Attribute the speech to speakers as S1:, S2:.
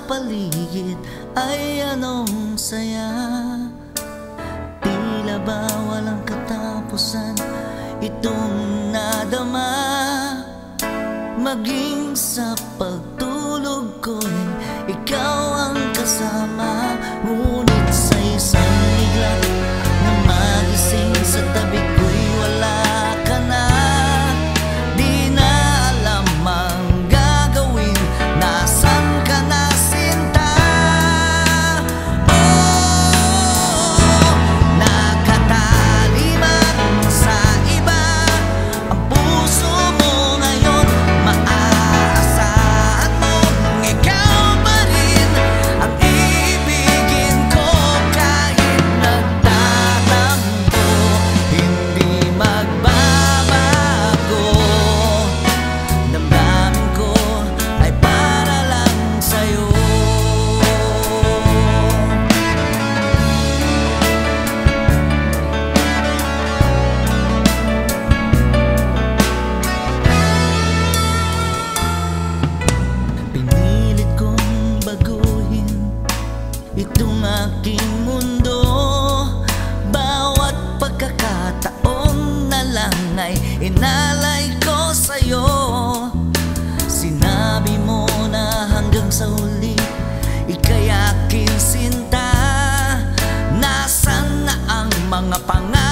S1: paligid ay anong saya. Tila ba walang katapusan itong nadama, maging sa pagtulog ko'y ikaw ang kasama. Ngunit sa isang bigla na magising sa tabi ko'y wala ka na. Di na alam ang gagawin, nasan ka na sinta? Oh, nakatali man sa iba ang puso mo ngayon, maaasahan mong ikaw pa rin ang ibigin ko. Kahit nagtatampo, hindi magbabago. Damdamin ko ay para lang sa'yo. Pinilit kong baguhin itong aking mundo. Bawat pagkakataon na lang ay inalay ko sa'yo. Sinabi mo na hanggang sa huli ika'y aking sinta. Nasaan na ang mga pangarap